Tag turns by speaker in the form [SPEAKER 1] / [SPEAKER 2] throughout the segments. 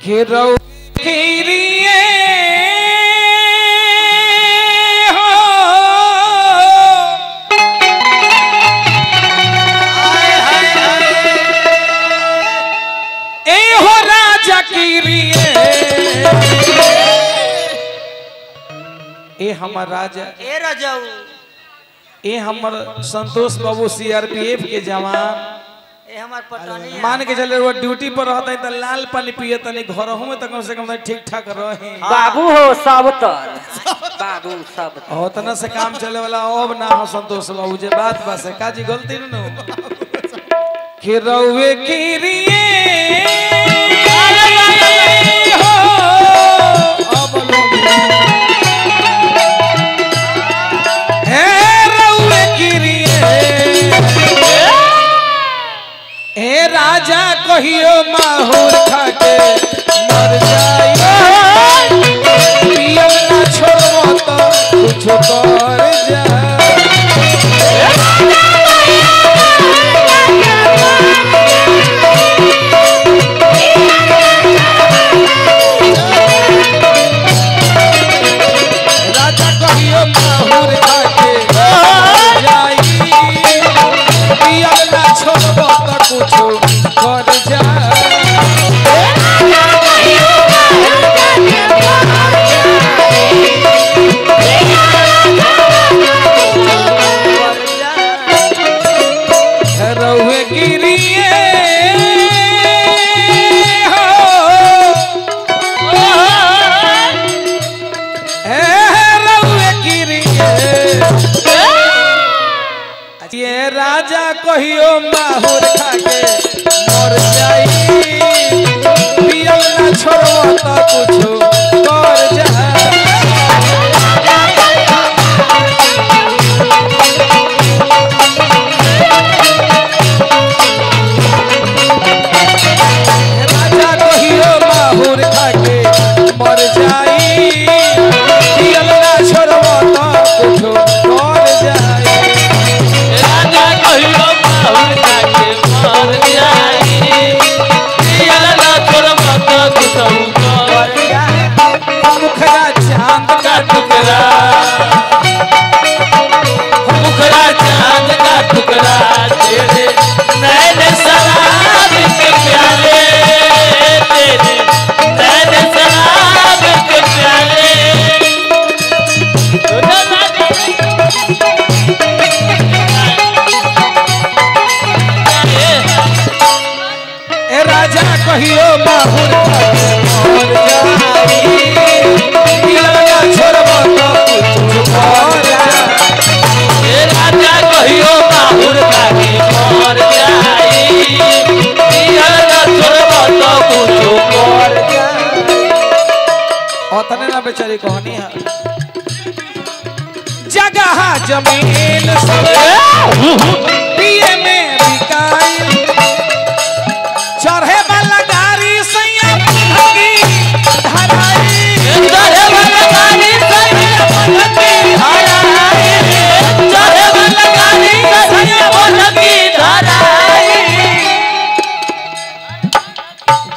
[SPEAKER 1] घेरौ खीरिए हो ए हो राजा कीरिए ए हमर राजा
[SPEAKER 2] ए राजाऊ
[SPEAKER 1] ए हमर संतोष बाबू सीआरपीएफ के जवान
[SPEAKER 2] ए हमार पटनी
[SPEAKER 1] मान के चले वो ड्यूटी पर रहता है तो लाल पानी पिए तनी घर में तो कम से कम ठीक ठाक रहे
[SPEAKER 2] बाबू हो सब तर बाबू सब
[SPEAKER 1] हो तना से काम चले वाला अब ना हो संतोष बाबू जे बात बस है काजी गलती न कि रउवे कीरिए हो अब लोग हे रउवे कीरिए ए राजा कहियो माहौर खाके मर जाई पियल ना छोड़ो तो कुछ कर जा राजा कहियो माहौर खाके मर जाई पियल ना छोड़ो तो कुछ कर जा रउवे गिरिए हो रउवे गिरिए ये राजा कहियो माहौर खाके मर जाई पियल ना छोड़ो तो कुछ कर जा राजा कहियो माहौर खाके मर जाई पियल ना छोड़ो तो कुछ कर जाई
[SPEAKER 3] राजा कहियो माहौर खाके मर जाई पियल ना छोड़ो तो कुछ कर जाई
[SPEAKER 1] मुखरा चांद का
[SPEAKER 3] टुकड़ा मुखरा चांद का टुकड़ा तेरे नैन शराब के प्याले तेरे नैन शराब के प्याले
[SPEAKER 1] ए राजा कहियो माहौर खाके मर जाई पियल ना छोड़ो तो कुछ कर जा
[SPEAKER 3] राजा कहियो माहौर खाके मर जाई पियल ना छोड़ो तो कुछ कर
[SPEAKER 1] औतने ना बेचारी कहानी है जगह जमीन सब पिए में बिकाई चढ़े वाला गाड़ी सैया भगी धराई
[SPEAKER 3] चढ़े वाला गाड़ी सैया भगी धराई चढ़े वाला गाड़ी सैया भगी धराई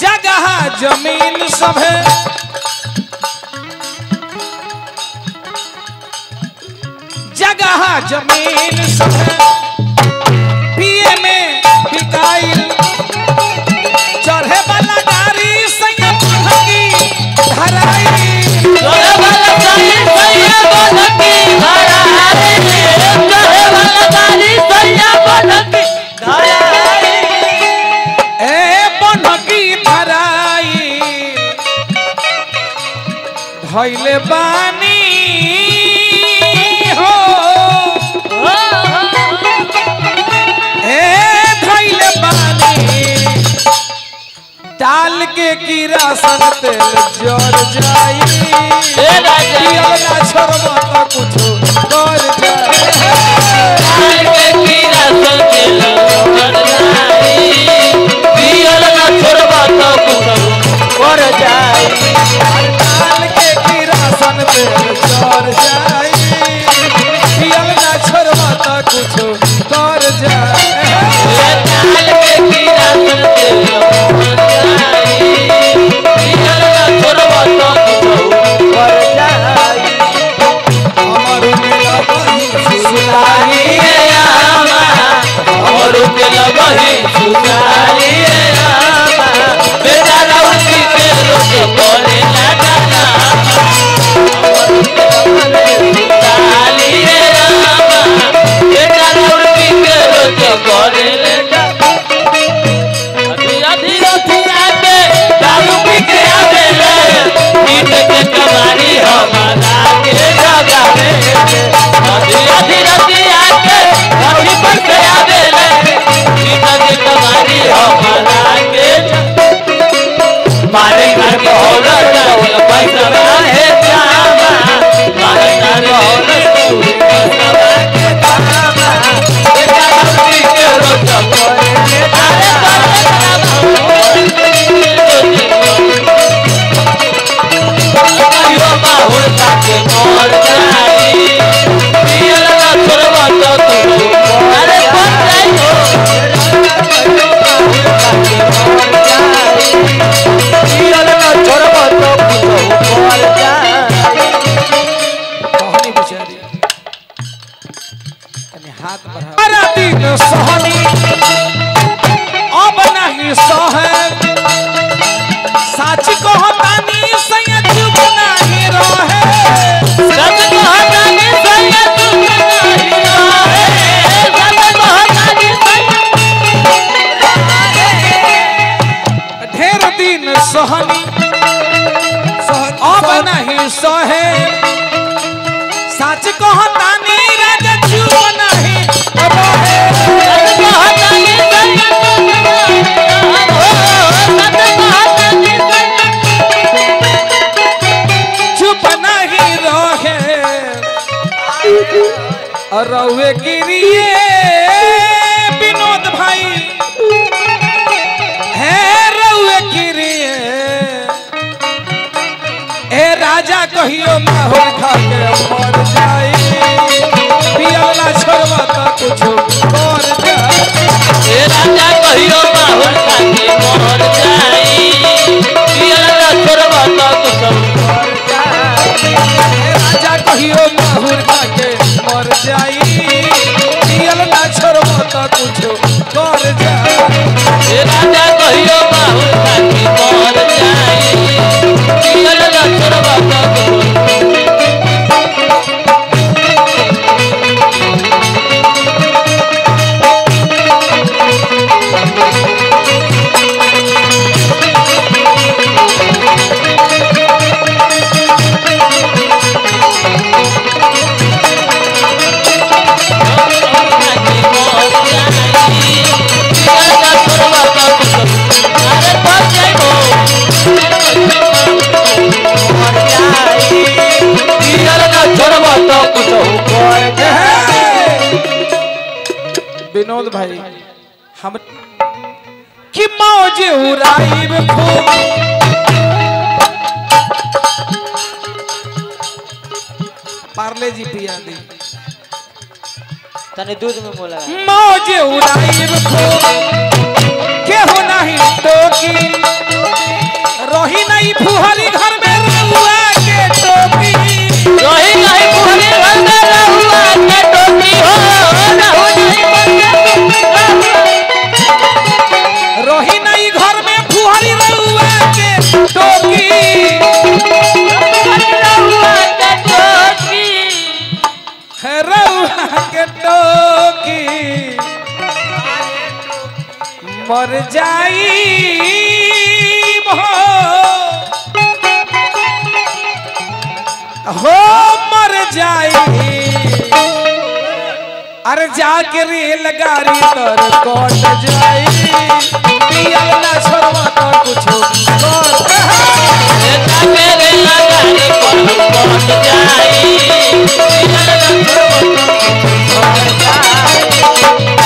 [SPEAKER 1] जगह जमीन सब है जगह जमीन सब है पिए में बिकाई चढ़े वाला गाड़ी सैया भगी धराई
[SPEAKER 3] चढ़े वाला गाड़ी सैया भगी धराई चढ़े वाला गाड़ी सैया भगी धराई
[SPEAKER 1] ए बनकी धराई धैले बानी हो ए धैले बानी डाल के किरासन तेल जर जाई पियल ना छोड़ो तो कुछ कर जाई
[SPEAKER 3] पियल ना छोड़बा तो कुछ कर जाई
[SPEAKER 1] डाल के किरासन तेल जर जाई पियल ना छोड़ो तो कुछ कर जाई
[SPEAKER 3] डाल के कीड़ा
[SPEAKER 1] अब नहीं सहे सच कहतानी राजा चुप नहीं रहे चुप नहीं रहे रउए गिरिए विनोद भाई है रउए गिरिए ए राजा कहियो माहौल खा के मर जाई पियाला छोड़वा त कुछ कर जाई
[SPEAKER 3] ए राजा कहियो माहौल खा के मर जाई पियाला छोड़वा त कुछ कर जाई
[SPEAKER 1] राजा कहियो माहौल खा के मर जाई पियाला छोड़वा त कुछ कर जाई
[SPEAKER 3] ए राजा कहियो माहौल खा के मर जाई पियाला छोड़वा त कुछ
[SPEAKER 1] विनोद भाई हम कि मौज उड़ाइब खूब पार्ले जी पिया दी
[SPEAKER 2] तने दूध में मोला
[SPEAKER 1] मौज उड़ाइब खूब केहू नहीं टोकी रही नहीं फुहरी घर में रहुआ के टोकी
[SPEAKER 3] रही नहीं फुहरी घर में रहुआ के टोकी हो
[SPEAKER 1] रही नहीं घर में फुहरी रहुआ के टोकी
[SPEAKER 3] रहुआ के टोकी
[SPEAKER 1] रहुआ के टोकी मर जाई हो मर जाई अरे जाके रेलगाड़ी तर कट जाई पियल ना छोड़वा तो कुछ
[SPEAKER 3] जाके रेलगाड़ी पर कट जाई पियल ना छोड़वा तो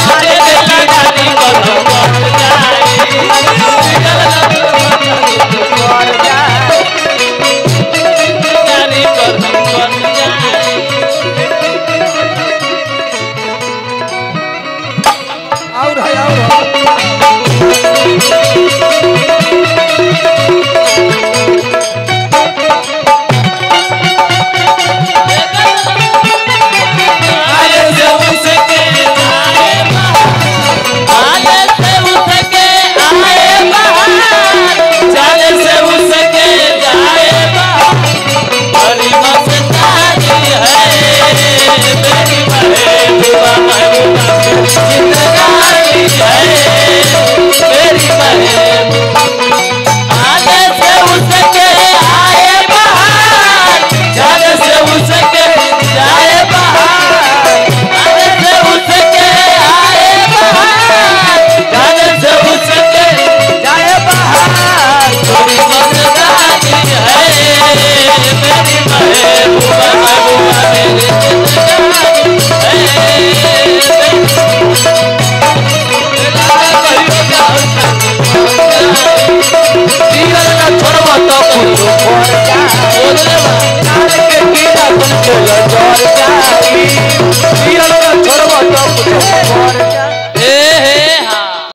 [SPEAKER 3] जाके रेलगाड़ी पर कट जाई पियल ना छोड़वा तो जाई गाड़ी पर कट जाई
[SPEAKER 1] और है है